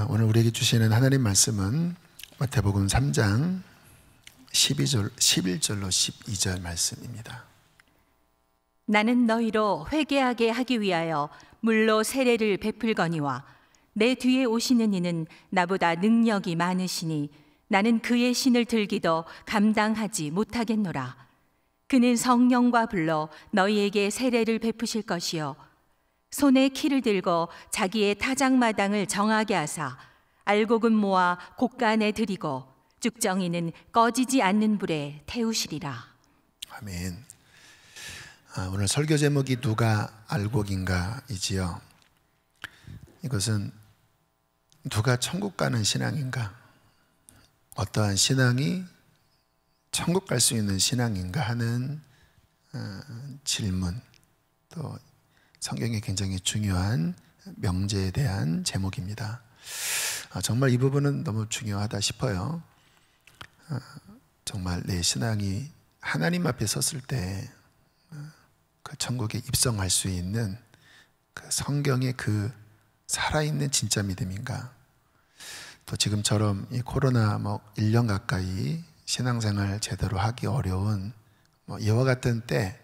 오늘 우리에게 주시는 하나님 말씀은 마태복음 3장 11절로 12절 말씀입니다. 나는 너희로 회개하게 하기 위하여 물로 세례를 베풀거니와 내 뒤에 오시는 이는 나보다 능력이 많으시니 나는 그의 신을 들기도 감당하지 못하겠노라. 그는 성령과 불로 너희에게 세례를 베푸실 것이요 손에 키를 들고 자기의 타작마당을 정하게 하사 알곡은 모아 곡간에 들이고 쭉정이는 꺼지지 않는 불에 태우시리라. 아멘. 오늘 설교 제목이 누가 알곡인가이지요. 이것은 누가 천국 가는 신앙인가, 어떠한 신앙이 천국 갈 수 있는 신앙인가 하는 질문, 또 성경에 굉장히 중요한 명제에 대한 제목입니다. 정말 이 부분은 너무 중요하다 싶어요. 정말 내 신앙이 하나님 앞에 섰을 때 그 천국에 입성할 수 있는 그 성경의 그 살아있는 진짜 믿음인가, 또 지금처럼 이 코로나 1년 가까이 신앙생활 제대로 하기 어려운 이와 같은 때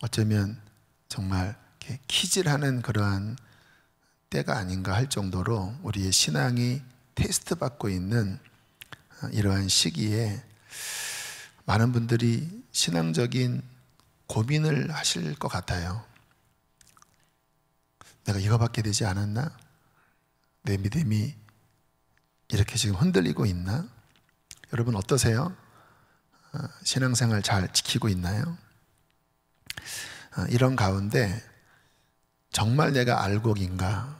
어쩌면 정말 이렇게 키질하는 그러한 때가 아닌가 할 정도로 우리의 신앙이 테스트 받고 있는 이러한 시기에 많은 분들이 신앙적인 고민을 하실 것 같아요. 내가 이거밖에 되지 않았나? 내 믿음이 이렇게 지금 흔들리고 있나? 여러분 어떠세요? 신앙생활 잘 지키고 있나요? 이런 가운데 정말 내가 알곡인가?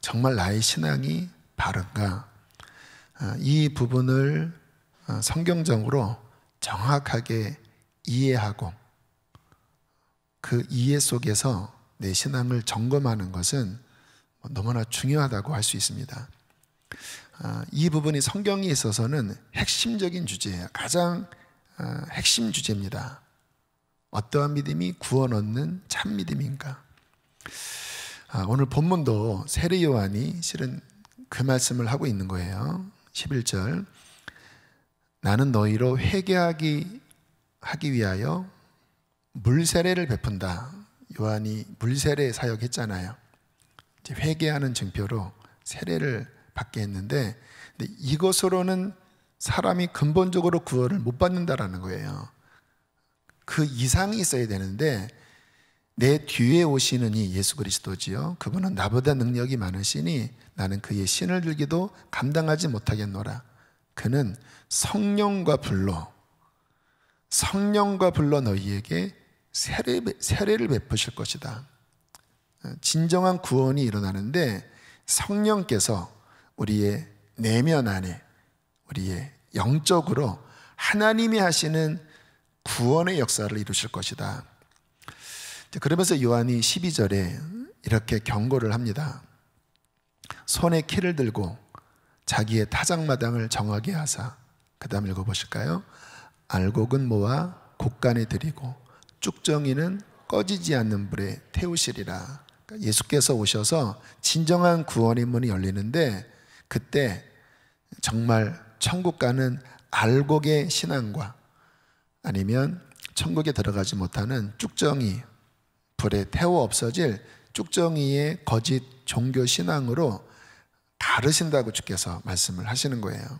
정말 나의 신앙이 바른가? 이 부분을 성경적으로 정확하게 이해하고 그 이해 속에서 내 신앙을 점검하는 것은 너무나 중요하다고 할 수 있습니다. 이 부분이 성경에 있어서는 핵심적인 주제예요. 가장 핵심 주제입니다. 어떠한 믿음이 구원 얻는 참 믿음인가? 오늘 본문도 세례 요한이 실은 그 말씀을 하고 있는 거예요. 11절, 나는 너희로 회개하기 위하여 물세례를 베푼다. 요한이 물세례 사역했잖아요. 이제 회개하는 증표로 세례를 받게 했는데, 근데 이것으로는 사람이 근본적으로 구원을 못 받는다라는 거예요. 그 이상이 있어야 되는데, 내 뒤에 오시는 이 예수 그리스도지요, 그분은 나보다 능력이 많으시니 나는 그의 신을 들기도 감당하지 못하겠노라. 그는 성령과 불로 너희에게 세례를 베푸실 것이다. 진정한 구원이 일어나는데 성령께서 우리의 내면 안에, 우리의 영적으로 하나님이 하시는 구원의 역사를 이루실 것이다. 그러면서 요한이 12절에 이렇게 경고를 합니다. 손에 키를 들고 자기의 타작마당을 정하게 하사, 그 다음 읽어보실까요? 알곡은 모아 곡간에 들이고 쭉정이는 꺼지지 않는 불에 태우시리라. 그러니까 예수께서 오셔서 진정한 구원의 문이 열리는데, 그때 정말 천국 가는 알곡의 신앙과 아니면 천국에 들어가지 못하는 쭉정이, 불에 태워 없어질 쭉정이의 거짓 종교 신앙으로 가르신다고 주께서 말씀을 하시는 거예요.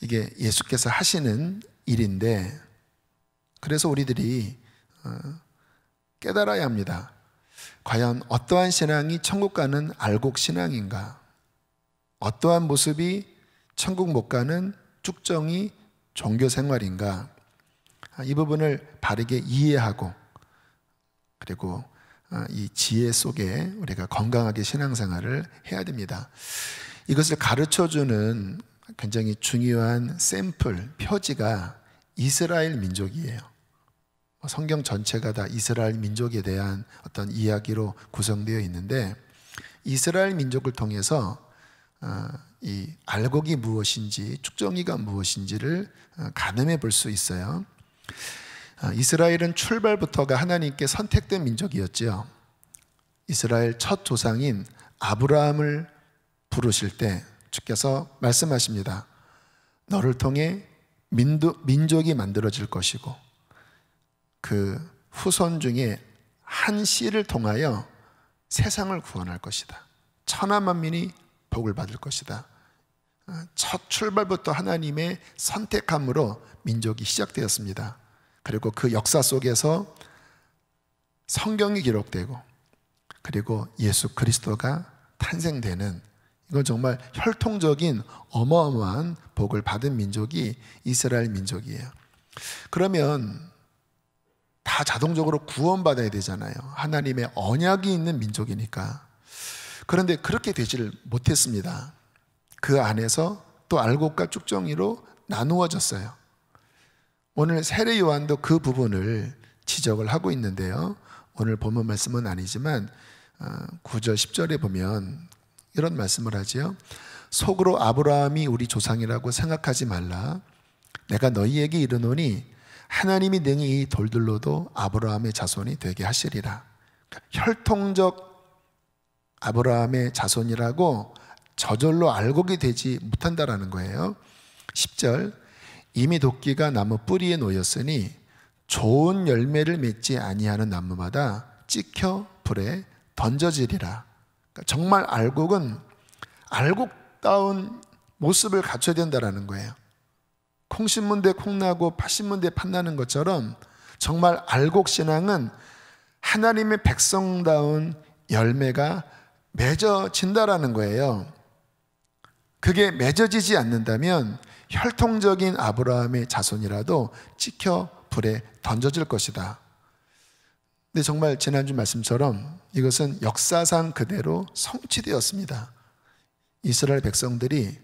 이게 예수께서 하시는 일인데, 그래서 우리들이 깨달아야 합니다. 과연 어떠한 신앙이 천국 가는 알곡 신앙인가? 어떠한 모습이 천국 못 가는 쭉정이 종교 생활인가? 이 부분을 바르게 이해하고, 그리고 이 지혜 속에 우리가 건강하게 신앙생활을 해야 됩니다. 이것을 가르쳐주는 굉장히 중요한 샘플, 표지가 이스라엘 민족이에요. 성경 전체가 다 이스라엘 민족에 대한 어떤 이야기로 구성되어 있는데, 이스라엘 민족을 통해서 이 알곡이 무엇인지, 쭉정이가 무엇인지를 가늠해 볼 수 있어요. 이스라엘은 출발부터가 하나님께 선택된 민족이었죠. 이스라엘 첫 조상인 아브라함을 부르실 때 주께서 말씀하십니다. 너를 통해 민족이 만들어질 것이고 그 후손 중에 한 씨를 통하여 세상을 구원할 것이다. 천하 만민이 복을 받을 것이다. 첫 출발부터 하나님의 선택함으로 민족이 시작되었습니다. 그리고 그 역사 속에서 성경이 기록되고 그리고 예수 그리스도가 탄생되는, 이건 정말 혈통적인 어마어마한 복을 받은 민족이 이스라엘 민족이에요. 그러면 다 자동적으로 구원받아야 되잖아요. 하나님의 언약이 있는 민족이니까. 그런데 그렇게 되지를 못했습니다. 그 안에서 또 알곡과 쭉정이로 나누어졌어요. 오늘 세례 요한도 그 부분을 지적을 하고 있는데요. 오늘 본문 말씀은 아니지만 9절 10절에 보면 이런 말씀을 하지요. 속으로 아브라함이 우리 조상이라고 생각하지 말라. 내가 너희에게 이르노니 하나님이 능히 이 돌들로도 아브라함의 자손이 되게 하시리라. 그러니까 혈통적 아브라함의 자손이라고 저절로 알곡이 되지 못한다라는 거예요. 10절 이미 도끼가 나무 뿌리에 놓였으니 좋은 열매를 맺지 아니하는 나무마다 찍혀 불에 던져지리라. 그러니까 정말 알곡은 알곡다운 모습을 갖춰야 된다라는 거예요. 콩 심은 데 콩 나고 팥 심은 데 팥 나는 것처럼 정말 알곡 신앙은 하나님의 백성다운 열매가 맺어진다라는 거예요. 그게 맺어지지 않는다면 혈통적인 아브라함의 자손이라도 찍혀 불에 던져질 것이다. 근데 정말 지난주 말씀처럼 이것은 역사상 그대로 성취되었습니다. 이스라엘 백성들이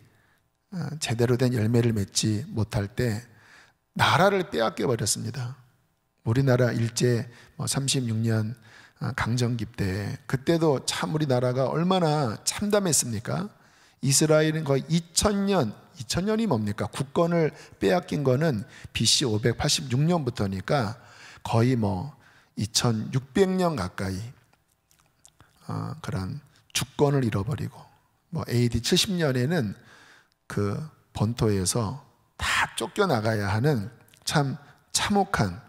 제대로 된 열매를 맺지 못할 때 나라를 빼앗겨 버렸습니다. 우리나라 일제 36년 강점기 때, 그때도 참 우리나라가 얼마나 참담했습니까? 이스라엘은 거의 2000년이 뭡니까? 국권을 빼앗긴 거는 BC 586년부터니까 거의 2600년 가까이 그런 주권을 잃어버리고 AD 70년에는 그 본토에서 다 쫓겨나가야 하는 참 참혹한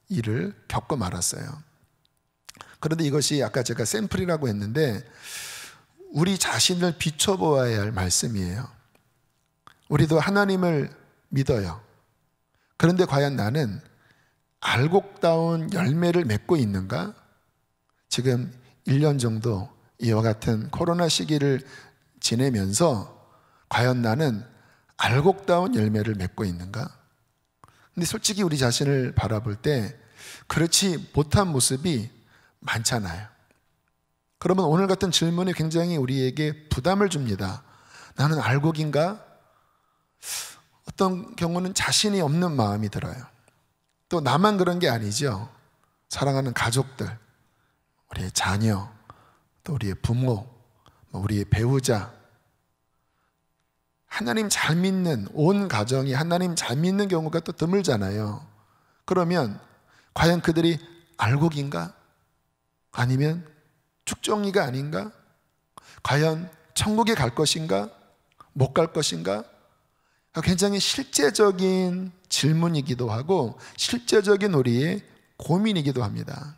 일을 겪고 말았어요. 그런데 이것이 아까 제가 샘플이라고 했는데 우리 자신을 비춰보아야 할 말씀이에요. 우리도 하나님을 믿어요. 그런데 과연 나는 알곡다운 열매를 맺고 있는가? 지금 1년 정도 이와 같은 코로나 시기를 지내면서 과연 나는 알곡다운 열매를 맺고 있는가? 근데 솔직히 우리 자신을 바라볼 때 그렇지 못한 모습이 많잖아요. 그러면 오늘 같은 질문이 굉장히 우리에게 부담을 줍니다. 나는 알곡인가? 어떤 경우는 자신이 없는 마음이 들어요. 또 나만 그런 게 아니죠. 사랑하는 가족들, 우리의 자녀, 또 우리의 부모, 우리의 배우자, 하나님 잘 믿는 온 가정이 하나님 잘 믿는 경우가 또 드물잖아요. 그러면 과연 그들이 알곡인가? 아니면 축정이가 아닌가? 과연 천국에 갈 것인가? 못 갈 것인가? 굉장히 실제적인 질문이기도 하고 실제적인 우리의 고민이기도 합니다.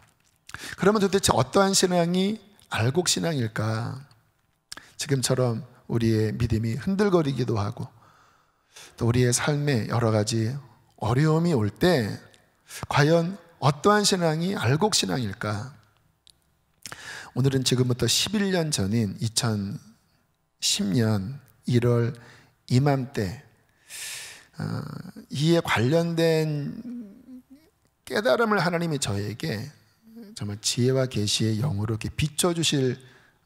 그러면 도대체 어떠한 신앙이 알곡 신앙일까? 지금처럼 우리의 믿음이 흔들거리기도 하고 또 우리의 삶에 여러 가지 어려움이 올 때 과연 어떠한 신앙이 알곡 신앙일까? 오늘은 지금부터 11년 전인 2010년 1월 이맘때 이에 관련된 깨달음을 하나님이 저에게 정말 지혜와 계시의 영으로 이렇게 비춰주실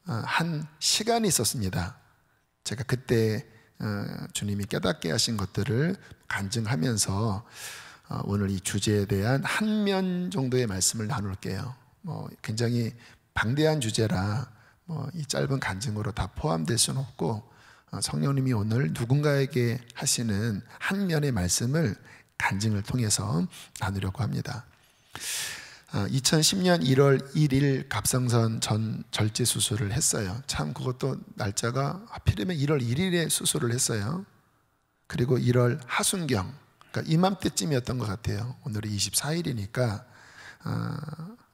한 시간이 있었습니다. 제가 그때 주님이 깨닫게 하신 것들을 간증하면서 오늘 이 주제에 대한 한 면 정도의 말씀을 나눌게요. 굉장히 방대한 주제라 이 짧은 간증으로 다 포함될 수는 없고 성령님이 오늘 누군가에게 하시는 한 면의 말씀을 간증을 통해서 나누려고 합니다. 2010년 1월 1일 갑상선 전 절제 수술을 했어요. 참 그것도 날짜가 하필이면 1월 1일에 수술을 했어요. 그리고 1월 하순경, 그러니까 이맘때쯤이었던 것 같아요. 오늘이 24일이니까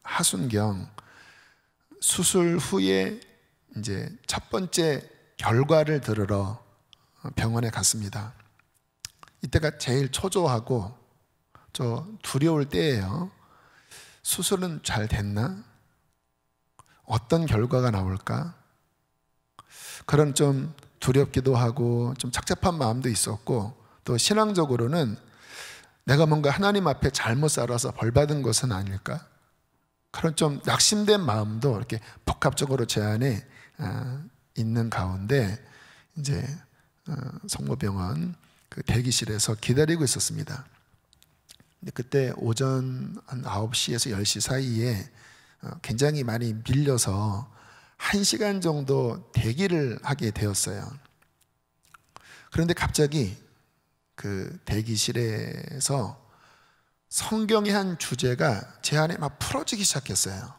하순경 수술 후에 이제 첫 번째 결과를 들으러 병원에 갔습니다. 이때가 제일 초조하고 저 두려울 때예요. 수술은 잘 됐나? 어떤 결과가 나올까? 그런 좀 두렵기도 하고 좀 착잡한 마음도 있었고, 또 신앙적으로는 내가 뭔가 하나님 앞에 잘못 살아서 벌 받은 것은 아닐까? 그런 좀 낙심된 마음도 이렇게 복합적으로 제 안에 있는 가운데 이제 성모병원 그 대기실에서 기다리고 있었습니다. 근데 그때 오전 한 9시에서 10시 사이에 굉장히 많이 밀려서 1시간 정도 대기를 하게 되었어요. 그런데 갑자기 그 대기실에서 성경의 한 주제가 제 안에 막 풀어지기 시작했어요.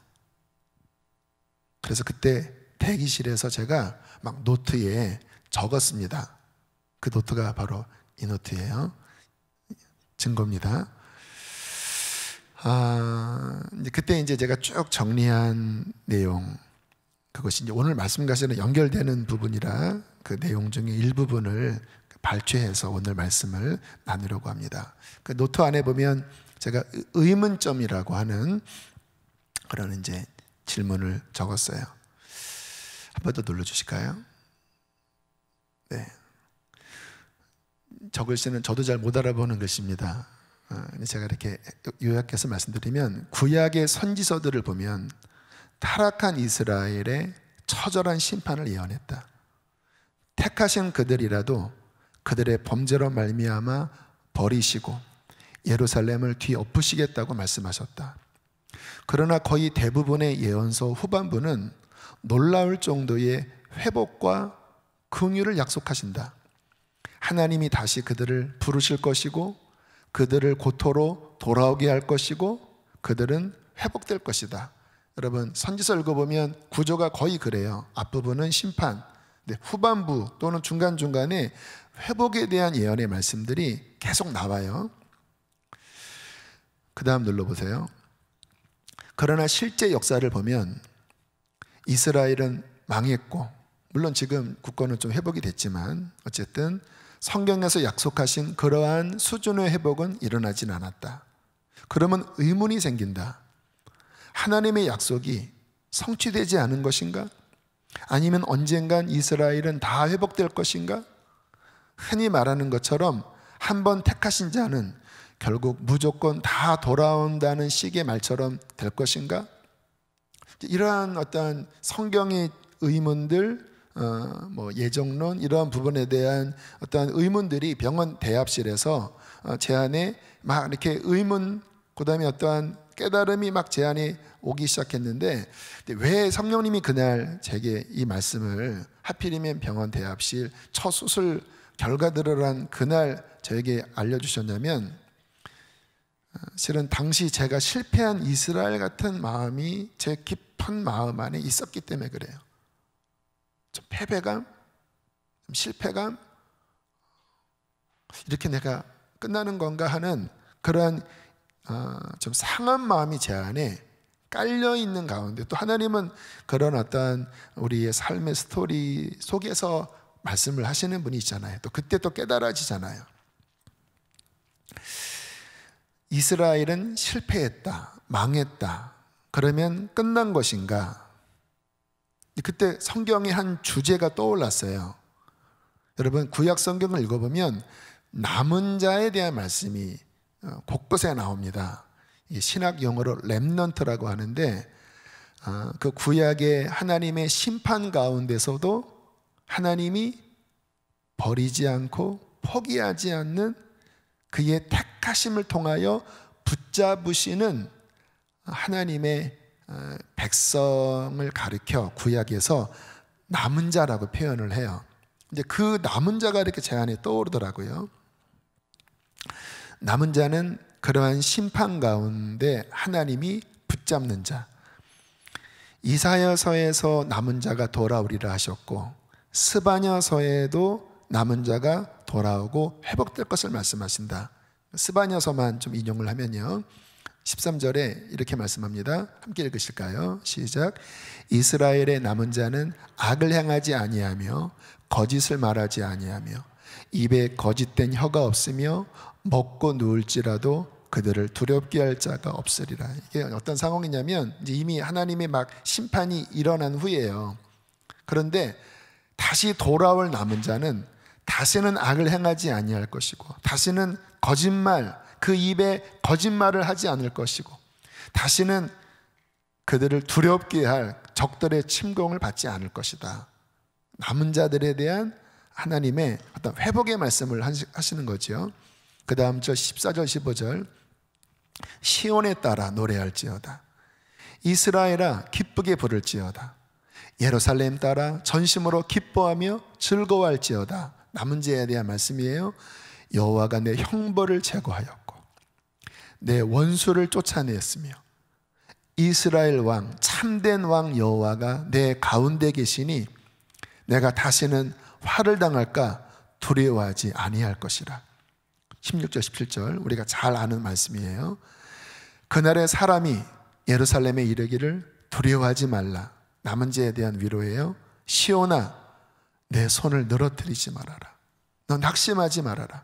그래서 그때 대기실에서 제가 막 노트에 적었습니다. 그 노트가 바로 이 노트예요. 증거입니다. 그때 이제 제가 쭉 정리한 내용, 그것이 이제 오늘 말씀 가시는 연결되는 부분이라 그 내용 중에 일부분을 발췌해서 오늘 말씀을 나누려고 합니다. 그 노트 안에 보면 제가 의문점이라고 하는 그런 이제 질문을 적었어요. 한 번 더 눌러주실까요? 네. 저 글씨는 저도 잘 못 알아보는 글씨입니다. 제가 이렇게 요약해서 말씀드리면, 구약의 선지서들을 보면 타락한 이스라엘의 처절한 심판을 예언했다. 택하신 그들이라도 그들의 범죄로 말미암아 버리시고 예루살렘을 뒤엎으시겠다고 말씀하셨다. 그러나 거의 대부분의 예언서 후반부는 놀라울 정도의 회복과 긍휼을 약속하신다. 하나님이 다시 그들을 부르실 것이고 그들을 고토로 돌아오게 할 것이고 그들은 회복될 것이다. 여러분, 선지서 읽어보면 구조가 거의 그래요. 앞부분은 심판, 후반부 또는 중간중간에 회복에 대한 예언의 말씀들이 계속 나와요. 그 다음 눌러보세요. 그러나 실제 역사를 보면 이스라엘은 망했고, 물론 지금 국권은 좀 회복이 됐지만 어쨌든 성경에서 약속하신 그러한 수준의 회복은 일어나진 않았다. 그러면 의문이 생긴다. 하나님의 약속이 성취되지 않은 것인가? 아니면 언젠간 이스라엘은 다 회복될 것인가? 흔히 말하는 것처럼 한번 택하신 자는 결국 무조건 다 돌아온다는 식의 말처럼 될 것인가? 이러한 어떤 성경의 의문들, 예정론, 이러한 부분에 대한 어떤 의문들이 병원 대합실에서 제 안에 막 이렇게 의문, 그 다음에 어떠한 깨달음이 막 제 안에 오기 시작했는데, 왜 성령님이 그날 제게 이 말씀을 하필이면 병원 대합실 첫 수술 결과들을 한 그날 저에게 알려주셨냐면, 실은 당시 제가 실패한 이스라엘 같은 마음이 제 깊은 마음 안에 있었기 때문에 그래요. 좀 패배감, 좀 실패감, 이렇게 내가 끝나는 건가 하는 그러한 좀 상한 마음이 제 안에 깔려 있는 가운데, 또 하나님은 그런 어떤 우리의 삶의 스토리 속에서 말씀을 하시는 분이 있잖아요. 또 그때 또 깨달아지잖아요. 이스라엘은 실패했다, 망했다, 그러면 끝난 것인가? 그때 성경의 한 주제가 떠올랐어요. 여러분, 구약 성경을 읽어보면 남은 자에 대한 말씀이 곳곳에 나옵니다. 신학 용어로 렘넌트라고 하는데, 그 구약의 하나님의 심판 가운데서도 하나님이 버리지 않고 포기하지 않는 그의 택하심을 통하여 붙잡으시는 하나님의 백성을 가리켜 구약에서 남은 자라고 표현을 해요. 이제 그 남은 자가 이렇게 제 안에 떠오르더라고요. 남은 자는 그러한 심판 가운데 하나님이 붙잡는 자. 이사야서에서 남은 자가 돌아오리라 하셨고 스바냐서에도 남은 자가 돌아오고 회복될 것을 말씀하신다. 스바냐서만 좀 인용을 하면요, 13절에 이렇게 말씀합니다. 함께 읽으실까요? 시작. 이스라엘의 남은 자는 악을 행하지 아니하며 거짓을 말하지 아니하며 입에 거짓된 혀가 없으며 먹고 누울지라도 그들을 두렵게 할 자가 없으리라. 이게 어떤 상황이냐면 이제 이미 하나님의 막 심판이 일어난 후에요. 그런데 다시 돌아올 남은 자는 다시는 악을 행하지 아니할 것이고 다시는 거짓말, 그 입에 거짓말을 하지 않을 것이고 다시는 그들을 두렵게 할 적들의 침공을 받지 않을 것이다. 남은 자들에 대한 하나님의 어떤 회복의 말씀을 하시는 거죠. 그 다음 절 14절 15절 시온에 따라 노래할지어다. 이스라엘아 기쁘게 부를지어다. 예루살렘 따라 전심으로 기뻐하며 즐거워할지어다. 남은 자에 대한 말씀이에요. 여호와가 내 형벌을 제거하였고 내 원수를 쫓아냈으며 이스라엘 왕 참된 왕 여호와가 내 가운데 계시니 내가 다시는 화를 당할까 두려워하지 아니할 것이라. 16절 17절 우리가 잘 아는 말씀이에요. 그날의 사람이 예루살렘에 이르기를 두려워하지 말라. 남은 자에 대한 위로예요. 시온아 내 손을 늘어뜨리지 말아라. 너 낙심하지 말아라.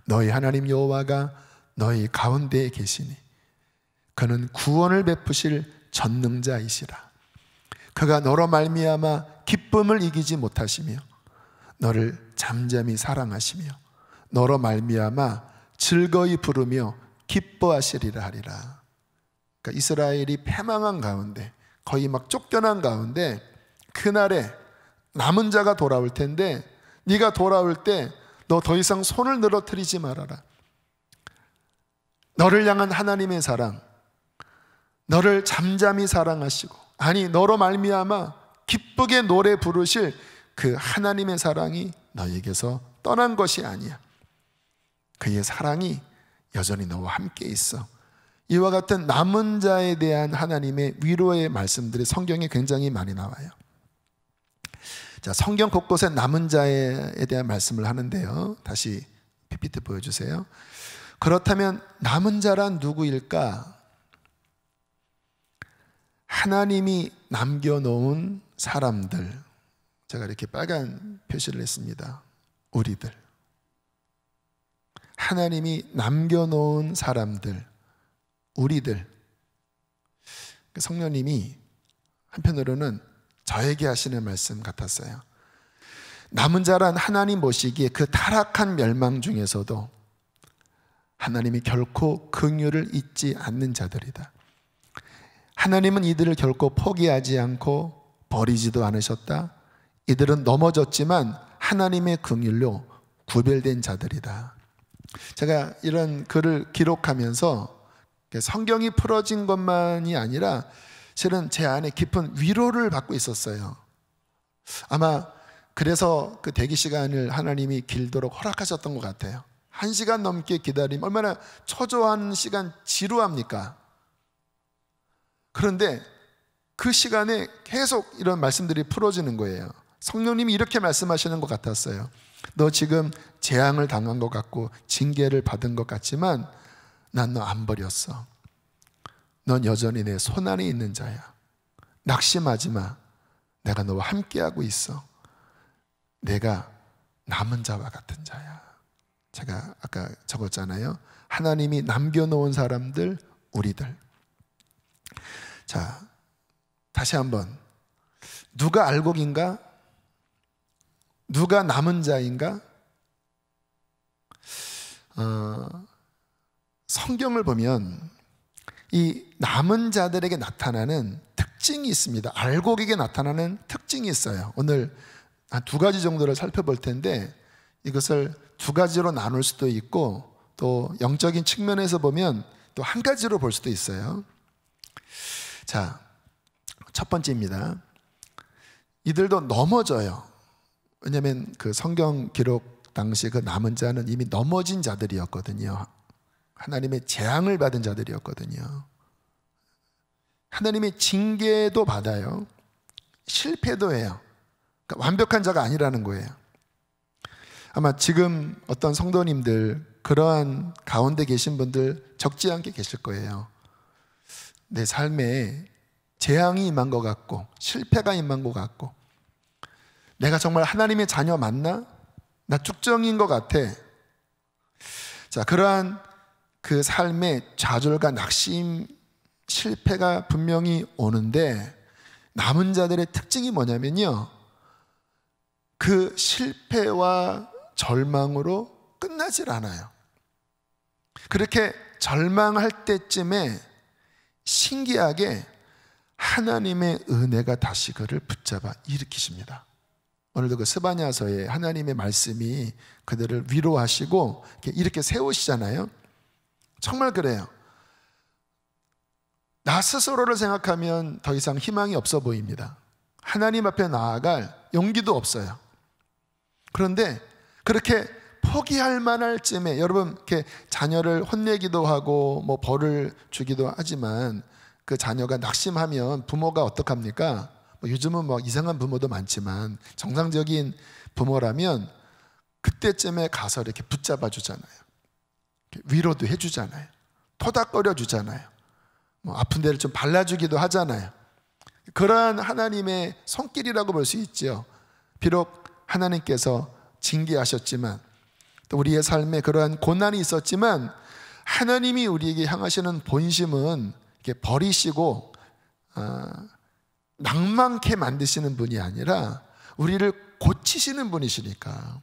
너희 하나님 여호와가 너희 가운데에 계시니 그는 구원을 베푸실 전능자이시라. 그가 너로 말미암아 기쁨을 이기지 못하시며 너를 잠잠히 사랑하시며 너로 말미암아 즐거이 부르며 기뻐하시리라 하리라. 그러니까 이스라엘이 패망한 가운데 거의 막 쫓겨난 가운데 그날에 남은 자가 돌아올 텐데 네가 돌아올 때 너 더 이상 손을 늘어뜨리지 말아라. 너를 향한 하나님의 사랑, 너를 잠잠히 사랑하시고 아니 너로 말미암아 기쁘게 노래 부르실 그 하나님의 사랑이 너에게서 떠난 것이 아니야. 그의 사랑이 여전히 너와 함께 있어. 이와 같은 남은 자에 대한 하나님의 위로의 말씀들이 성경에 굉장히 많이 나와요. 자, 성경 곳곳에 남은 자에 대한 말씀을 하는데요. 다시 PPT 보여주세요. 그렇다면 남은 자란 누구일까? 하나님이 남겨놓은 사람들. 제가 이렇게 빨간 표시를 했습니다. 우리들. 하나님이 남겨놓은 사람들, 우리들. 성령님이 한편으로는 저에게 하시는 말씀 같았어요. 남은 자란 하나님 보시기에 그 타락한 멸망 중에서도 하나님이 결코 긍휼을 잊지 않는 자들이다. 하나님은 이들을 결코 포기하지 않고 버리지도 않으셨다. 이들은 넘어졌지만 하나님의 긍휼로 구별된 자들이다. 제가 이런 글을 기록하면서 성경이 풀어진 것만이 아니라 실은 제 안에 깊은 위로를 받고 있었어요. 아마 그래서 그 대기 시간을 하나님이 길도록 허락하셨던 것 같아요. 1시간 넘게 기다리면 얼마나 초조한 시간, 지루합니까? 그런데 그 시간에 계속 이런 말씀들이 풀어지는 거예요. 성령님이 이렇게 말씀하시는 것 같았어요. 너 지금 재앙을 당한 것 같고 징계를 받은 것 같지만 난 너 안 버렸어. 넌 여전히 내 손안에 있는 자야. 낙심하지 마. 내가 너와 함께하고 있어. 내가 남은 자와 같은 자야. 제가 아까 적었잖아요. 하나님이 남겨놓은 사람들, 우리들. 자, 다시 한번. 누가 알곡인가? 누가 남은 자인가? 성경을 보면 이 남은 자들에게 나타나는 특징이 있습니다. 알곡에게 나타나는 특징이 있어요. 오늘 한 2가지 정도를 살펴볼 텐데 이것을 2가지로 나눌 수도 있고 또 영적인 측면에서 보면 또 1가지로 볼 수도 있어요. 자, 첫 번째입니다. 이들도 넘어져요. 왜냐하면 그 성경 기록 당시 그 남은 자는 이미 넘어진 자들이었거든요. 하나님의 재앙을 받은 자들이었거든요. 하나님의 징계도 받아요. 실패도 해요. 그러니까 완벽한 자가 아니라는 거예요. 아마 지금 어떤 성도님들, 그러한 가운데 계신 분들 적지 않게 계실 거예요. 내 삶에 재앙이 임한 것 같고 실패가 임한 것 같고, 내가 정말 하나님의 자녀 맞나? 나 쭉정인 것 같아. 자, 그러한 그 삶의 좌절과 낙심, 실패가 분명히 오는데, 남은 자들의 특징이 뭐냐면요, 그 실패와 절망으로 끝나질 않아요. 그렇게 절망할 때쯤에 신기하게 하나님의 은혜가 다시 그를 붙잡아 일으키십니다. 오늘도 그 스바냐서에 하나님의 말씀이 그들을 위로하시고 이렇게 세우시잖아요. 정말 그래요. 나 스스로를 생각하면 더 이상 희망이 없어 보입니다. 하나님 앞에 나아갈 용기도 없어요. 그런데 그렇게 포기할 만할 쯤에, 여러분 이렇게 자녀를 혼내기도 하고 뭐 벌을 주기도 하지만 그 자녀가 낙심하면 부모가 어떡합니까? 뭐 요즘은 뭐 이상한 부모도 많지만 정상적인 부모라면 그때쯤에 가서 이렇게 붙잡아 주잖아요. 위로도 해주잖아요. 토닥거려 주잖아요. 뭐 아픈 데를 좀 발라주기도 하잖아요. 그러한 하나님의 손길이라고 볼 수 있죠. 비록 하나님께서 징계하셨지만, 또 우리의 삶에 그러한 고난이 있었지만, 하나님이 우리에게 향하시는 본심은 이렇게 버리시고 낭만케 만드시는 분이 아니라 우리를 고치시는 분이시니까,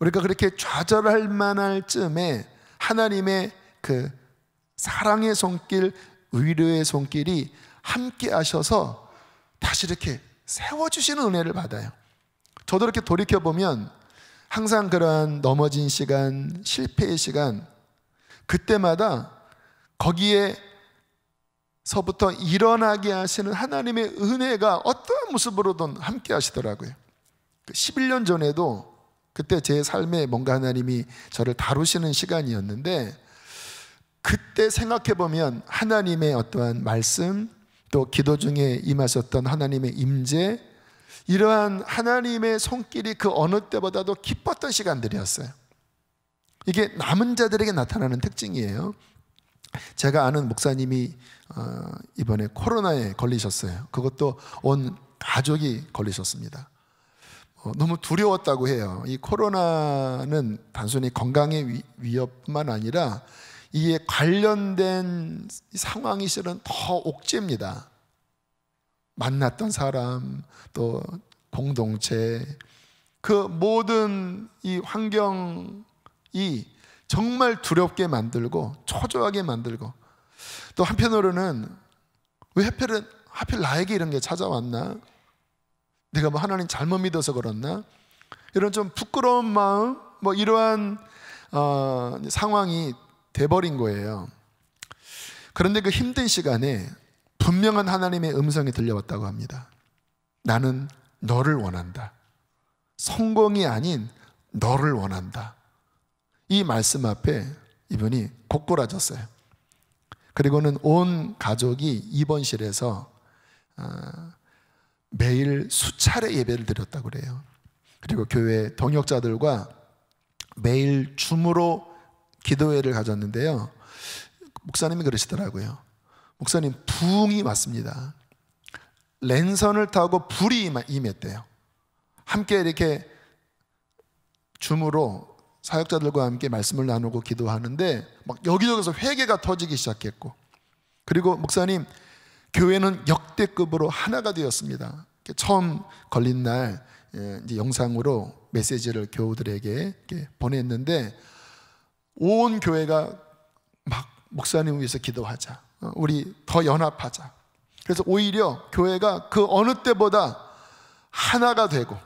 우리가 그렇게 좌절할 만할 쯤에 하나님의 그 사랑의 손길, 위로의 손길이 함께 하셔서 다시 이렇게 세워주시는 은혜를 받아요. 저도 이렇게 돌이켜보면 항상 그러한 넘어진 시간, 실패의 시간, 그때마다 거기에서부터 일어나게 하시는 하나님의 은혜가 어떠한 모습으로든 함께 하시더라고요. 11년 전에도 그때 제 삶에 뭔가 하나님이 저를 다루시는 시간이었는데, 그때 생각해보면 하나님의 어떠한 말씀, 또 기도 중에 임하셨던 하나님의 임재, 이러한 하나님의 손길이 그 어느 때보다도 기뻤던 시간들이었어요. 이게 남은 자들에게 나타나는 특징이에요. 제가 아는 목사님이 이번에 코로나에 걸리셨어요. 그것도 온 가족이 걸리셨습니다. 너무 두려웠다고 해요. 이 코로나는 단순히 건강의 위협뿐만 아니라 이에 관련된 상황이 실은 더 옥죄입니다. 만났던 사람, 또 공동체, 그 모든 이 환경이 정말 두렵게 만들고 초조하게 만들고, 또 한편으로는 왜 하필 나에게 이런 게 찾아왔나? 내가 뭐 하나님 잘못 믿어서 그렇나? 이런 좀 부끄러운 마음, 뭐 이러한 상황이 돼버린 거예요. 그런데 그 힘든 시간에 분명한 하나님의 음성이 들려왔다고 합니다. 나는 너를 원한다. 성공이 아닌 너를 원한다. 이 말씀 앞에 이분이 고꾸라졌어요. 그리고는 온 가족이 입원실에서 매일 수차례 예배를 드렸다고 그래요. 그리고 교회 동역자들과 매일 줌으로 기도회를 가졌는데요, 목사님이 그러시더라고요. 목사님, 부흥이 왔습니다. 랜선을 타고 불이 임했대요. 함께 이렇게 줌으로 사역자들과 함께 말씀을 나누고 기도하는데 막 여기저기서 회개가 터지기 시작했고, 그리고 목사님, 교회는 역대급으로 하나가 되었습니다. 처음 걸린 날 이제 영상으로 메시지를 교우들에게 보냈는데, 온 교회가 막 목사님 위해서 기도하자, 우리 더 연합하자. 그래서 오히려 교회가 그 어느 때보다 하나가 되고,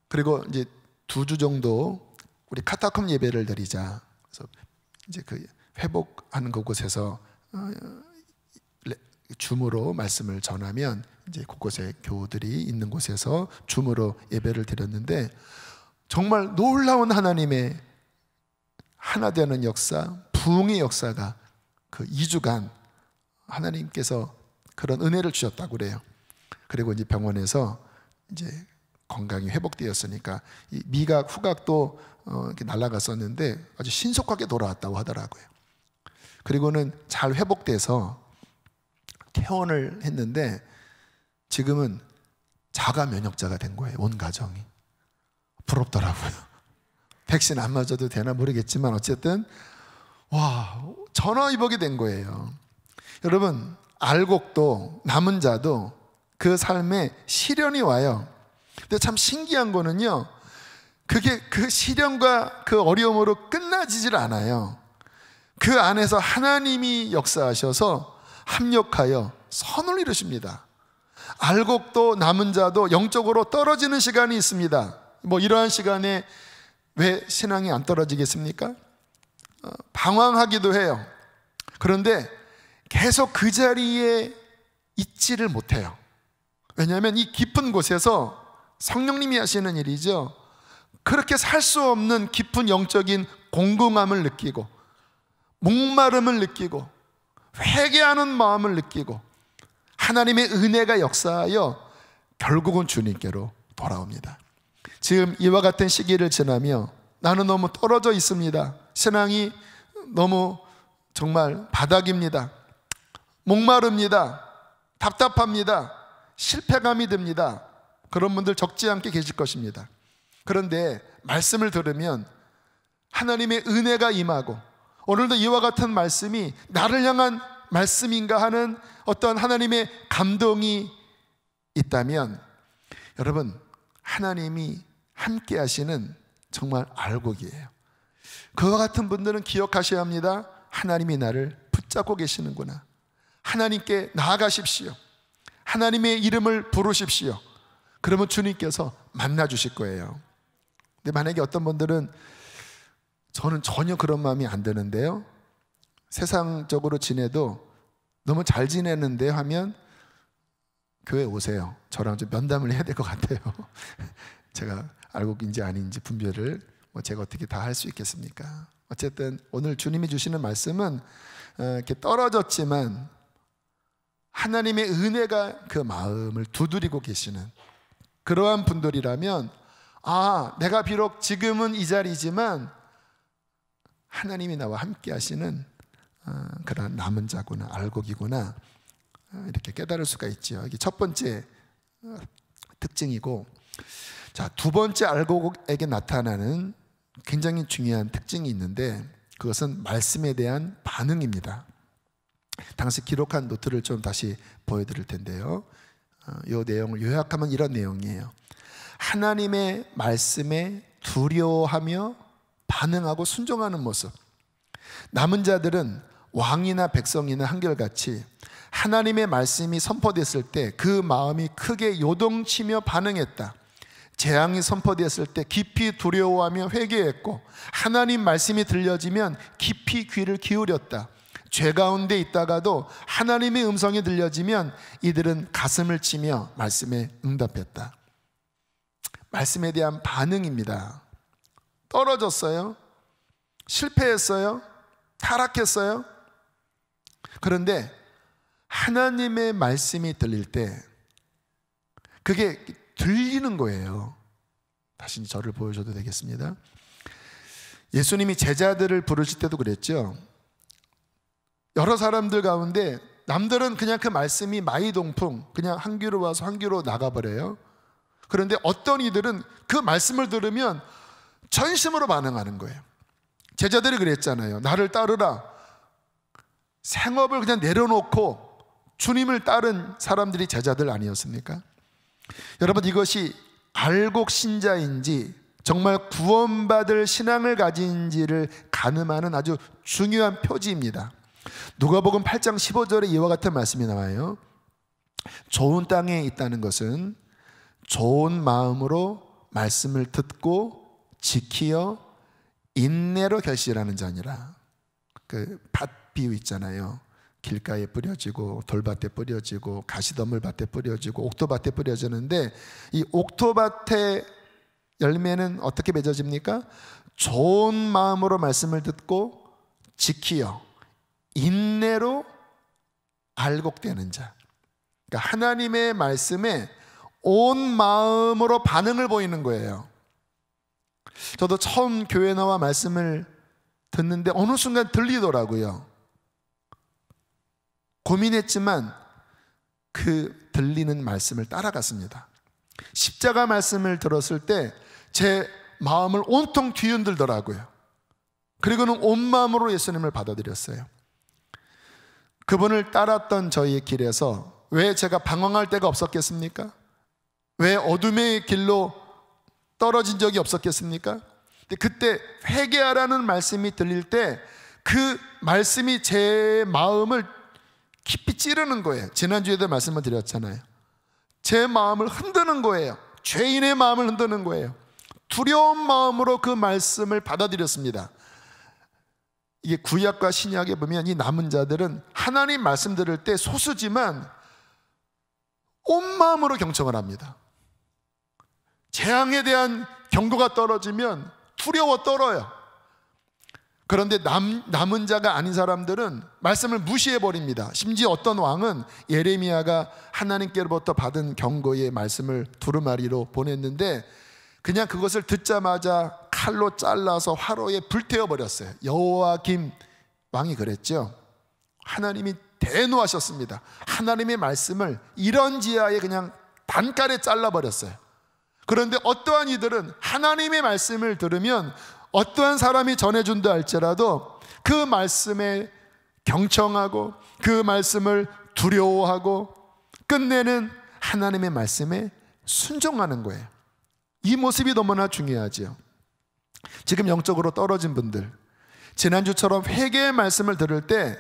그리고 이제 2주 정도 우리 카타콤 예배를 드리자. 그래서 이제 그 회복하는 그곳에서 줌으로 말씀을 전하면 이제 곳곳에 교우들이 있는 곳에서 줌으로 예배를 드렸는데, 정말 놀라운 하나님의 하나 되는 역사, 부흥의 역사가 그 2주간 하나님께서 그런 은혜를 주셨다고 그래요. 그리고 이제 병원에서 이제 건강이 회복되었으니까 이 미각, 후각도 이렇게 날아갔었는데 아주 신속하게 돌아왔다고 하더라고요. 그리고는 잘 회복돼서 퇴원을 했는데 지금은 자가 면역자가 된 거예요. 온 가정이. 부럽더라고요. 백신 안 맞아도 되나 모르겠지만 어쨌든 와, 전화위복이 된 거예요. 여러분, 알곡도 남은 자도 그 삶에 시련이 와요. 근데 참 신기한 거는요, 그게 그 시련과 그 어려움으로 끝나지질 않아요. 그 안에서 하나님이 역사하셔서 합력하여 선을 이루십니다. 알곡도 남은 자도 영적으로 떨어지는 시간이 있습니다. 뭐 이러한 시간에 왜 신앙이 안 떨어지겠습니까? 방황하기도 해요. 그런데 계속 그 자리에 있지를 못해요. 왜냐하면 이 깊은 곳에서 성령님이 하시는 일이죠. 그렇게 살 수 없는 깊은 영적인 공공함을 느끼고 목마름을 느끼고 회개하는 마음을 느끼고 하나님의 은혜가 역사하여 결국은 주님께로 돌아옵니다. 지금 이와 같은 시기를 지나며 나는 너무 떨어져 있습니다. 신앙이 너무 정말 바닥입니다. 목마릅니다. 답답합니다. 실패감이 듭니다. 그런 분들 적지 않게 계실 것입니다. 그런데 말씀을 들으면 하나님의 은혜가 임하고 오늘도 이와 같은 말씀이 나를 향한 말씀인가 하는 어떤 하나님의 감동이 있다면 여러분, 하나님이 함께 하시는 정말 알곡이에요. 그와 같은 분들은 기억하셔야 합니다. 하나님이 나를 붙잡고 계시는구나. 하나님께 나아가십시오. 하나님의 이름을 부르십시오. 그러면 주님께서 만나 주실 거예요. 근데 만약에 어떤 분들은 저는 전혀 그런 마음이 안 드는데요, 세상적으로 지내도 너무 잘 지내는데 하면 교회 오세요. 저랑 좀 면담을 해야 될 것 같아요. 제가 알곡인지 아닌지 분별을 제가 어떻게 다 할 수 있겠습니까? 어쨌든 오늘 주님이 주시는 말씀은 이렇게 떨어졌지만 하나님의 은혜가 그 마음을 두드리고 계시는 그러한 분들이라면, 아, 내가 비록 지금은 이 자리지만 하나님이 나와 함께 하시는 그런 남은 자구나, 알곡이구나, 이렇게 깨달을 수가 있죠. 이게 첫 번째 특징이고, 자, 두 번째 알곡에게 나타나는 굉장히 중요한 특징이 있는데 그것은 말씀에 대한 반응입니다. 당시 기록한 노트를 좀 다시 보여드릴 텐데요, 이 내용을 요약하면 이런 내용이에요. 하나님의 말씀에 두려워하며 반응하고 순종하는 모습. 남은 자들은 왕이나 백성이나 한결같이 하나님의 말씀이 선포됐을 때 그 마음이 크게 요동치며 반응했다. 재앙이 선포됐을 때 깊이 두려워하며 회개했고, 하나님 말씀이 들려지면 깊이 귀를 기울였다. 죄 가운데 있다가도 하나님의 음성이 들려지면 이들은 가슴을 치며 말씀에 응답했다. 말씀에 대한 반응입니다. 떨어졌어요? 실패했어요? 타락했어요? 그런데 하나님의 말씀이 들릴 때 그게 들리는 거예요. 다시 저를 보여줘도 되겠습니다. 예수님이 제자들을 부르실 때도 그랬죠. 여러 사람들 가운데 남들은 그냥 그 말씀이 마이동풍, 그냥 한 귀로 와서 한 귀로 나가버려요. 그런데 어떤 이들은 그 말씀을 들으면 전심으로 반응하는 거예요. 제자들이 그랬잖아요. 나를 따르라. 생업을 그냥 내려놓고 주님을 따른 사람들이 제자들 아니었습니까? 여러분, 이것이 알곡 신자인지 정말 구원받을 신앙을 가진지를 가늠하는 아주 중요한 표지입니다. 누가복음 8장 15절에 이와 같은 말씀이 나와요. 좋은 땅에 있다는 것은 좋은 마음으로 말씀을 듣고 지키어 인내로 결실하는 자니라. 그 밭 비유 있잖아요. 길가에 뿌려지고 돌밭에 뿌려지고 가시덤불밭에 뿌려지고 옥토밭에 뿌려지는데, 이 옥토밭의 열매는 어떻게 맺어집니까? 좋은 마음으로 말씀을 듣고 지키어 인내로 알곡되는 자. 그러니까 하나님의 말씀에 온 마음으로 반응을 보이는 거예요. 저도 처음 교회 나와 말씀을 듣는데 어느 순간 들리더라고요. 고민했지만 그 들리는 말씀을 따라갔습니다. 십자가 말씀을 들었을 때 제 마음을 온통 뒤흔들더라고요. 그리고는 온 마음으로 예수님을 받아들였어요. 그분을 따랐던 저희의 길에서 왜 제가 방황할 데가 없었겠습니까? 왜 어둠의 길로 떨어진 적이 없었겠습니까? 근데 그때 회개하라는 말씀이 들릴 때 그 말씀이 제 마음을 깊이 찌르는 거예요. 지난주에도 말씀을 드렸잖아요. 제 마음을 흔드는 거예요. 죄인의 마음을 흔드는 거예요. 두려운 마음으로 그 말씀을 받아들였습니다. 이게 구약과 신약에 보면 이 남은 자들은 하나님 말씀 들을 때 소수지만 온 마음으로 경청을 합니다. 재앙에 대한 경고가 떨어지면 두려워 떨어요. 그런데 남은 자가 아닌 사람들은 말씀을 무시해버립니다. 심지어 어떤 왕은 예레미야가 하나님께로부터 받은 경고의 말씀을 두루마리로 보냈는데 그냥 그것을 듣자마자 칼로 잘라서 화로에 불태워버렸어요. 여호와김 왕이 그랬죠. 하나님이 대노하셨습니다. 하나님의 말씀을 이런 지하에 그냥 단칼에 잘라버렸어요. 그런데 어떠한 이들은 하나님의 말씀을 들으면 어떠한 사람이 전해준다 할지라도 그 말씀에 경청하고 그 말씀을 두려워하고 끝내는 하나님의 말씀에 순종하는 거예요. 이 모습이 너무나 중요하죠. 지금 영적으로 떨어진 분들, 지난주처럼 회개의 말씀을 들을 때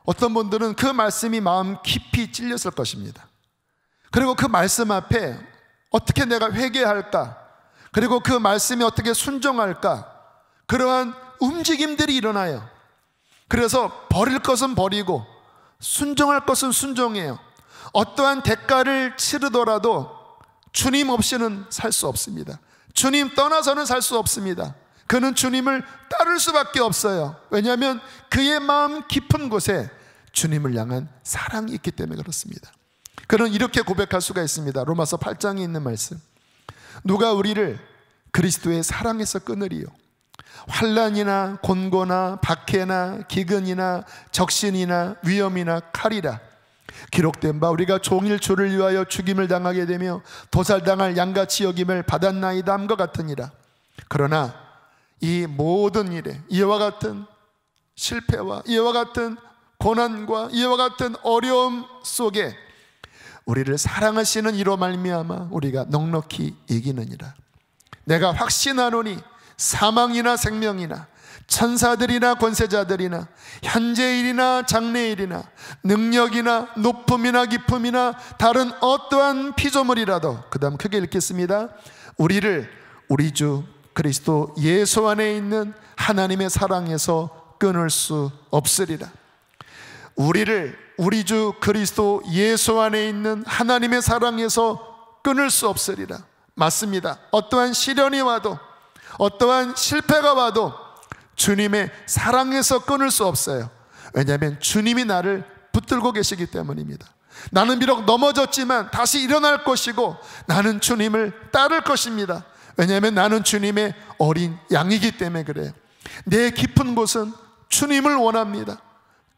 어떤 분들은 그 말씀이 마음 깊이 찔렸을 것입니다. 그리고 그 말씀 앞에 어떻게 내가 회개할까, 그리고 그 말씀에 어떻게 순종할까, 그러한 움직임들이 일어나요. 그래서 버릴 것은 버리고 순종할 것은 순종해요. 어떠한 대가를 치르더라도 주님 없이는 살 수 없습니다. 주님 떠나서는 살 수 없습니다. 그는 주님을 따를 수밖에 없어요. 왜냐하면 그의 마음 깊은 곳에 주님을 향한 사랑이 있기 때문에 그렇습니다. 그는 이렇게 고백할 수가 있습니다. 로마서 8장에 있는 말씀, 누가 우리를 그리스도의 사랑에서 끊으리요? 환난이나 곤고나 박해나 기근이나 적신이나 위험이나 칼이라. 기록된 바 우리가 종일 주를 위하여 죽임을 당하게 되며 도살당할 양같이 여김을 받았나이다 함과 같으니라. 그러나 이 모든 일에 이와 같은 실패와 이와 같은 고난과 이와 같은 어려움 속에 우리를 사랑하시는 이로 말미암아 우리가 넉넉히 이기느니라. 내가 확신하노니 사망이나 생명이나 천사들이나 권세자들이나 현재일이나 장래일이나 능력이나 높음이나 깊음이나 다른 어떠한 피조물이라도, 그 다음 크게 읽겠습니다. 우리를 우리 주 그리스도 예수 안에 있는 하나님의 사랑에서 끊을 수 없으리라. 우리를 우리 주 그리스도 예수 안에 있는 하나님의 사랑에서 끊을 수 없으리라. 맞습니다. 어떠한 시련이 와도 어떠한 실패가 와도 주님의 사랑에서 끊을 수 없어요. 왜냐하면 주님이 나를 붙들고 계시기 때문입니다. 나는 비록 넘어졌지만 다시 일어날 것이고 나는 주님을 따를 것입니다. 왜냐하면 나는 주님의 어린 양이기 때문에 그래요. 내 깊은 곳은 주님을 원합니다.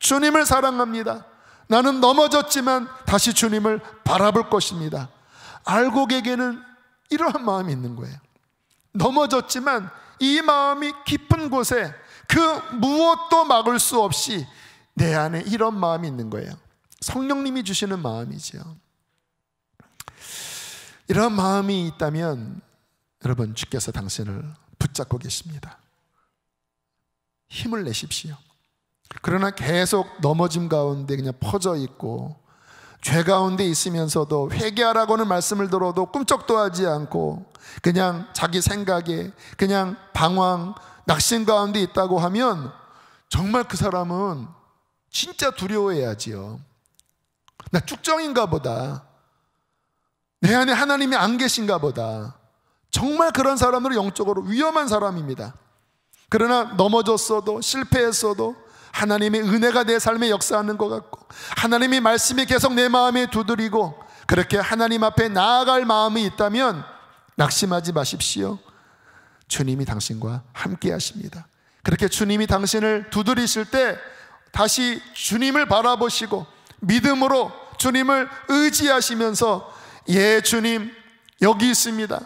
주님을 사랑합니다. 나는 넘어졌지만 다시 주님을 바라볼 것입니다. 알곡에게는 이러한 마음이 있는 거예요. 넘어졌지만 이 마음이 깊은 곳에 그 무엇도 막을 수 없이 내 안에 이런 마음이 있는 거예요. 성령님이 주시는 마음이죠. 이런 마음이 있다면 여러분, 주께서 당신을 붙잡고 계십니다. 힘을 내십시오. 그러나 계속 넘어짐 가운데 그냥 퍼져 있고 죄 가운데 있으면서도 회개하라고는 말씀을 들어도 꿈쩍도 하지 않고 그냥 자기 생각에 그냥 방황, 낙심 가운데 있다고 하면 정말 그 사람은 진짜 두려워해야지요. 나 쭉정인가 보다, 내 안에 하나님이 안 계신가 보다. 정말 그런 사람으로 영적으로 위험한 사람입니다. 그러나 넘어졌어도 실패했어도 하나님의 은혜가 내 삶에 역사하는 것 같고, 하나님의 말씀이 계속 내 마음에 두드리고, 그렇게 하나님 앞에 나아갈 마음이 있다면 낙심하지 마십시오. 주님이 당신과 함께 하십니다. 그렇게 주님이 당신을 두드리실 때 다시 주님을 바라보시고 믿음으로 주님을 의지하시면서, 예, 주님 여기 있습니다.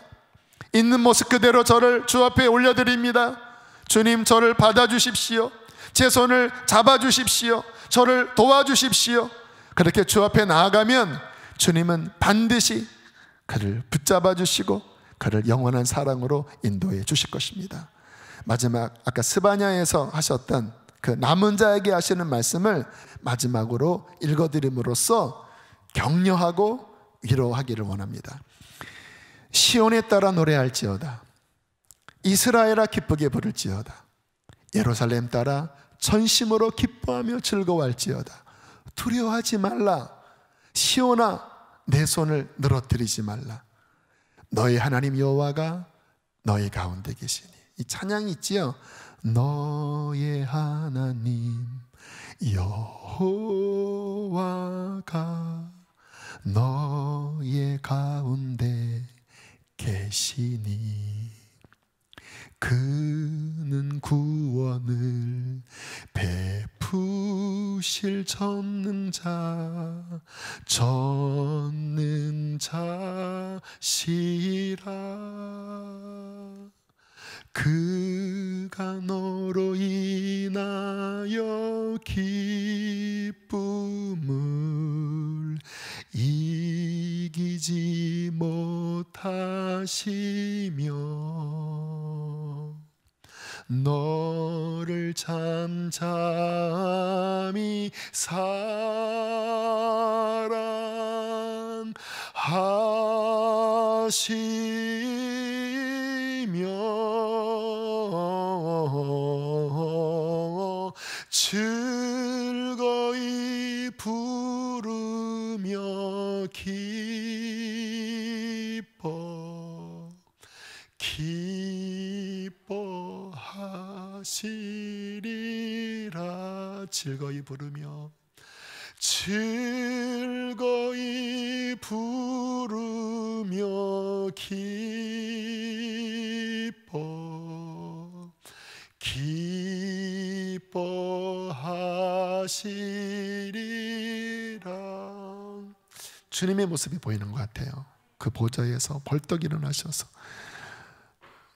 있는 모습 그대로 저를 주 앞에 올려드립니다. 주님, 저를 받아주십시오. 제 손을 잡아주십시오. 저를 도와주십시오. 그렇게 주 앞에 나아가면 주님은 반드시 그를 붙잡아 주시고 그를 영원한 사랑으로 인도해 주실 것입니다. 마지막, 아까 스바냐에서 하셨던 그 남은 자에게 하시는 말씀을 마지막으로 읽어드림으로써 격려하고 위로하기를 원합니다. 시온에 따라 노래할지어다. 이스라엘아 기쁘게 부를지어다. 예루살렘 따라 전심으로 기뻐하며 즐거워할지어다. 두려워하지 말라. 시온아, 내 손을 늘어뜨리지 말라. 너희 하나님 여호와가 너희 가운데 계시니. 이 찬양이 있지요. 너의 하나님 여호와가 너의 가운데 계시니 그는 구원을 베푸실 전능자시라. 그가 너로 인하여 기쁨을 이기지 못하시며 너를 잠잠히 사랑하시며 즐거이 부르며 기뻐하시리라. 즐거이 부르며 즐거이 부르며 기뻐하시리라. 주님의 모습이 보이는 것 같아요. 그 보좌에서 벌떡 일어나셔서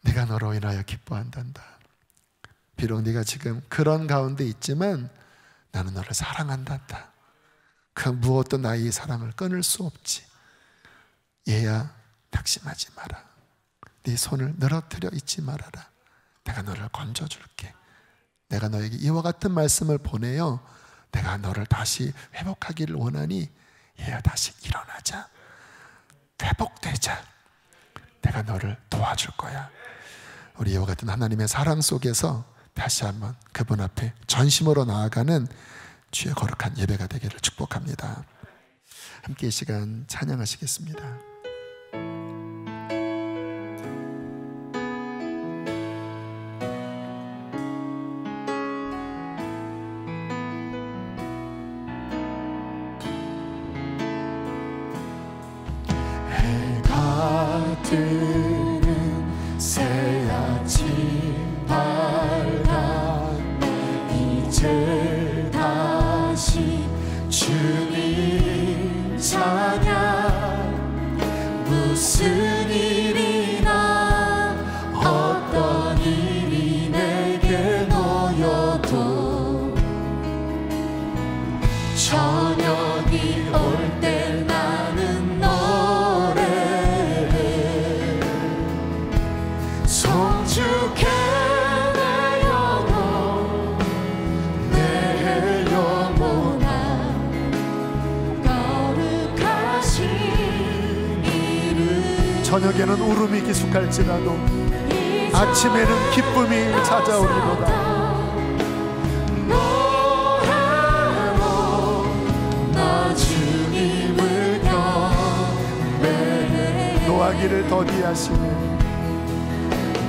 내가 너로 인하여 기뻐한단다. 비록 네가 지금 그런 가운데 있지만 나는 너를 사랑한단다. 그 무엇도 나의 사랑을 끊을 수 없지. 얘야, 낙심하지 마라. 네 손을 늘어뜨려 잊지 말아라. 내가 너를 건져줄게. 내가 너에게 이와 같은 말씀을 보내어 내가 너를 다시 회복하기를 원하니 얘야, 다시 일어나자. 회복되자. 내가 너를 도와줄 거야. 우리 이와 같은 하나님의 사랑 속에서 다시 한번 그분 앞에 전심으로 나아가는 주의 거룩한 예배가 되기를 축복합니다. 함께 이 시간 찬양하시겠습니다. 해가 뜨는 새 아침 밝아 이제 다시 주님 찬양. 무슨 일이나 어떤 일이 내게 놓여도 저녁이 올 때 나는 노래해. 성주케 내 영혼 내 영혼아 거룩하신 이름. 저녁에는 울음이 기숙할지라도 아침에는 기쁨이 찾아오리로다. 노하기를 더디하시네.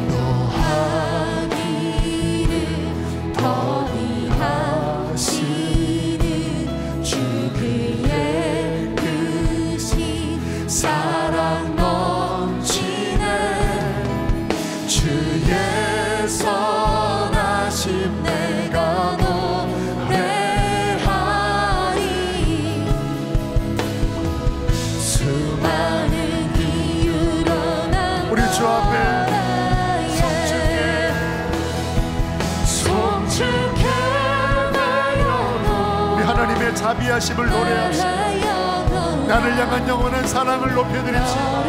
노하기를 더디하시네. 자비하심을 노래합시다. 나를 향한 영원한 사랑을 높여드립시다.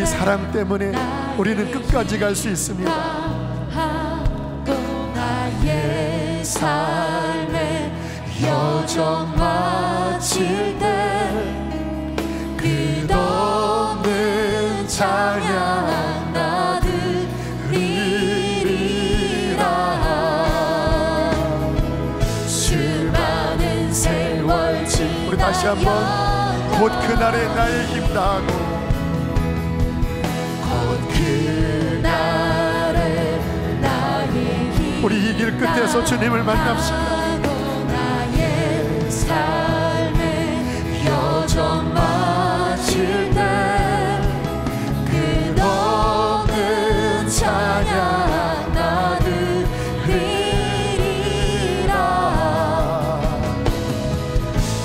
사랑 때문에 우리는 끝까지 갈 수 있습니다. 나의 삶의 여정 마칠 때 끝없는 찬양 나드리리라. 수많은 세월 지나면 우리 다시 한번 곧 그날에 나의 힘 다하고 그날에 나의 힘 우리 이 길 끝에서 주님을 만납시다. 나의 삶의 여정 마칠 때 끝없는 찬양 나드리리라.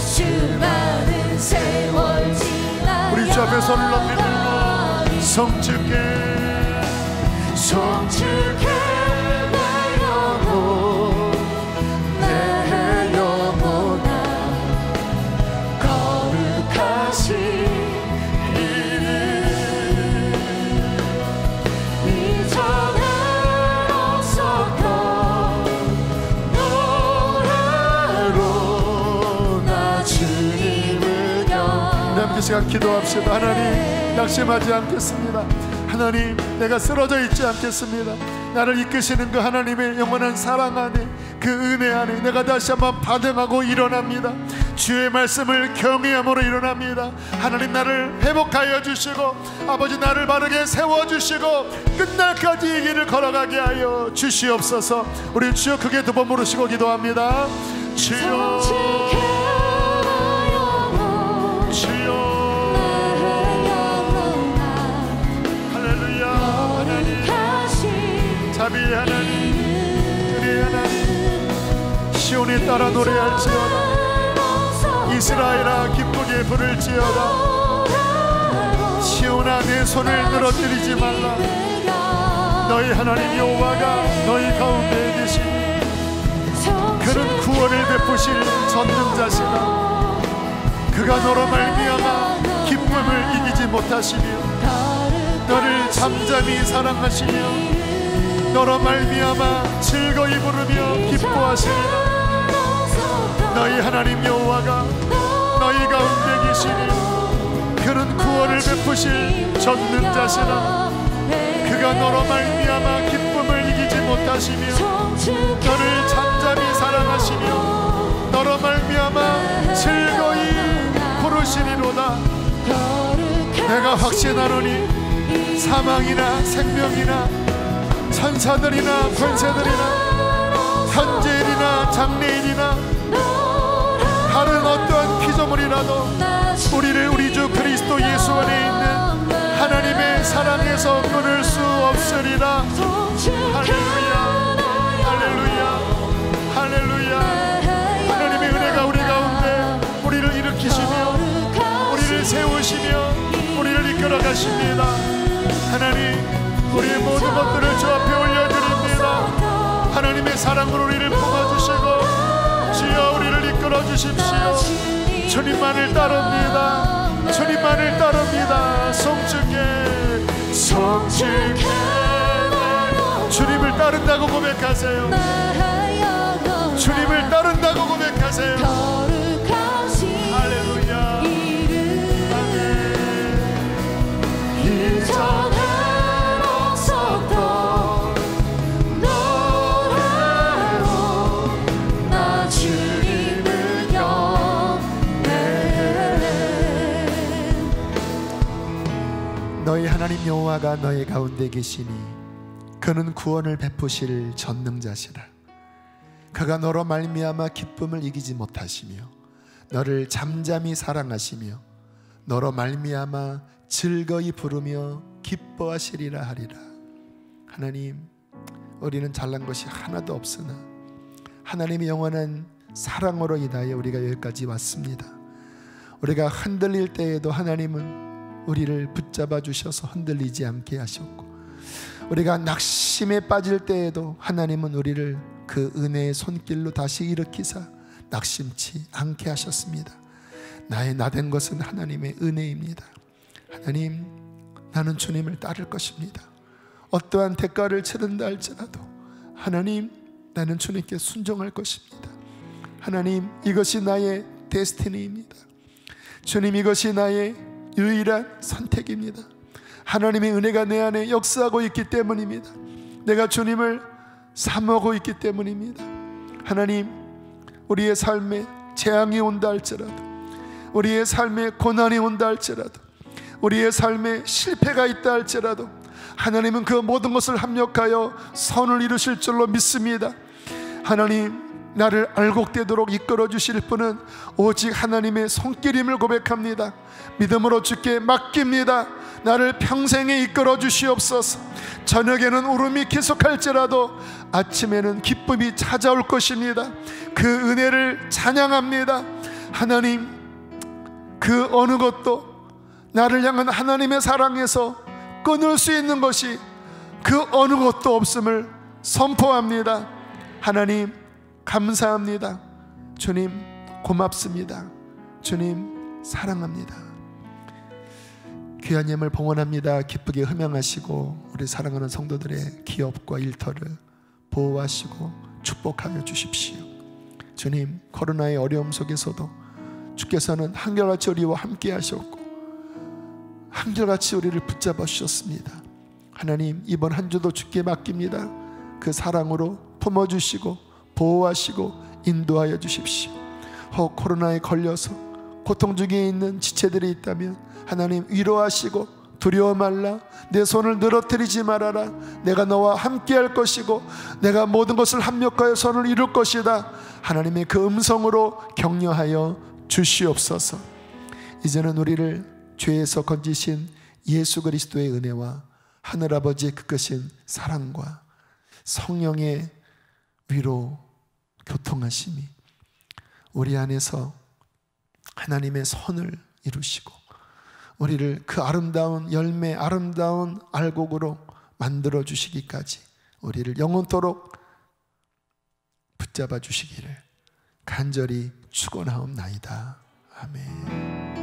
수많은 세월 지나 우리 주 앞에 손을 높이 들고 성주께 성주께 내 영혼 내 영혼아 거룩하신 이름 이전에 없었던 노래로 나 주님을 경 시간 기도합시다. 하나님 낙심하지 않겠습니다. 하나님 내가 쓰러져 있지 않겠습니다. 나를 이끄시는 그 하나님의 영원한 사랑 안에 그 은혜 안에 내가 다시 한번 반응하고 일어납니다. 주의 말씀을 경외함으로 일어납니다. 하나님 나를 회복하여 주시고 아버지 나를 바르게 세워주시고 끝날까지 이 길을 걸어가게 하여 주시옵소서. 우리 주여 크게 두 번 부르시고 기도합니다. 주여 주여 자비의 하나님 은혜의 하나님 시온에 따라 노래할지어다 이스라엘아 기쁘게 부를지어다. 시온아 내 손을 늘어뜨리지 말라. 너희 하나님 여호와가 너희 가운데 계시니 그는 구원을 베푸실 전능자시다. 그가 너로 말미암아 기쁨을 이기지 못하시며 너를 잠잠히 사랑하시며 너로 말미암아 즐거이 부르며 기뻐하시리라. 너희 하나님 여호와가 너희 가운데 계시니 그는 구원을 베푸실 전능자시라. 그가 너로 말미암아 기쁨을 이기지 못하시며 너를 잠잠히 사랑하시며 너로 말미암아 즐거이 부르시리로다. 내가 확신하노니 사망이나 생명이나 천사들이나 권세들이나 현재일이나 장래일이나 다른 어떠한 피조물이라도 우리를 우리 주 그리스도 예수 안에 있는 하나님의 사랑에서 끊을 수 없으리라. 할렐루야 할렐루야 할렐루야. 하나님의 은혜가 우리 가운데 우리를 일으키시며 우리를 세우시며 우리를 이끌어 가십니다. 하나님 우리의 모든 것들을 주 앞에 올려드립니다. 하나님의 사랑으로 우리를 품어주시고 주여 우리를 이끌어 주십시오. 주님만을 따릅니다. 주님만을 따릅니다. 성주께 성주께 주님을 따른다고 고백하세요. 주님을 따른다고 고백하세요. 할렐루야 아멘. 이전에 너희 하나님 여호와가 너희 가운데 계시니 그는 구원을 베푸실 전능자시라. 그가 너로 말미암아 기쁨을 이기지 못하시며 너를 잠잠히 사랑하시며 너로 말미암아 즐거이 부르며 기뻐하시리라 하리라. 하나님, 우리는 잘난 것이 하나도 없으나 하나님의 영원한 사랑으로 인하여 우리가 여기까지 왔습니다. 우리가 흔들릴 때에도 하나님은 우리를 붙잡아 주셔서 흔들리지 않게 하셨고, 우리가 낙심에 빠질 때에도 하나님은 우리를 그 은혜의 손길로 다시 일으키사 낙심치 않게 하셨습니다. 나의 나된 것은 하나님의 은혜입니다. 하나님, 나는 주님을 따를 것입니다. 어떠한 대가를 치른다 할지라도 하나님, 나는 주님께 순종할 것입니다. 하나님, 이것이 나의 데스티니입니다. 주님, 이것이 나의 유일한 선택입니다. 하나님의 은혜가 내 안에 역사하고 있기 때문입니다. 내가 주님을 사모하고 있기 때문입니다. 하나님, 우리의 삶에 재앙이 온다 할지라도, 우리의 삶에 고난이 온다 할지라도, 우리의 삶에 실패가 있다 할지라도 하나님은 그 모든 것을 합력하여 선을 이루실 줄로 믿습니다. 하나님, 나를 알곡되도록 이끌어 주실 분은 오직 하나님의 손길임을 고백합니다. 믿음으로 주께 맡깁니다. 나를 평생에 이끌어 주시옵소서. 저녁에는 울음이 계속할지라도 아침에는 기쁨이 찾아올 것입니다. 그 은혜를 찬양합니다. 하나님, 그 어느 것도 나를 향한 하나님의 사랑에서 끊을 수 있는 것이 그 어느 것도 없음을 선포합니다. 하나님, 감사합니다. 주님, 고맙습니다. 주님, 사랑합니다. 귀한 예물 봉헌합니다. 기쁘게 흠양하시고 우리 사랑하는 성도들의 기업과 일터를 보호하시고 축복하여 주십시오. 주님, 코로나의 어려움 속에서도 주께서는 한결같이 우리와 함께 하셨고 한결같이 우리를 붙잡아 주셨습니다. 하나님, 이번 한 주도 주께 맡깁니다. 그 사랑으로 품어주시고 보호하시고 인도하여 주십시오. 혹 코로나에 걸려서 고통 중에 있는 지체들이 있다면 하나님, 위로하시고 두려워 말라, 내 손을 늘어뜨리지 말아라, 내가 너와 함께 할 것이고 내가 모든 것을 합력하여 선을 이룰 것이다. 하나님의 그 음성으로 격려하여 주시옵소서. 이제는 우리를 죄에서 건지신 예수 그리스도의 은혜와 하늘아버지의 그 크신 사랑과 성령의 위로 교통하심이 우리 안에서 하나님의 선을 이루시고 우리를 그 아름다운 열매, 아름다운 알곡으로 만들어 주시기까지 우리를 영원토록 붙잡아 주시기를 간절히 축원하옵나이다. 아멘.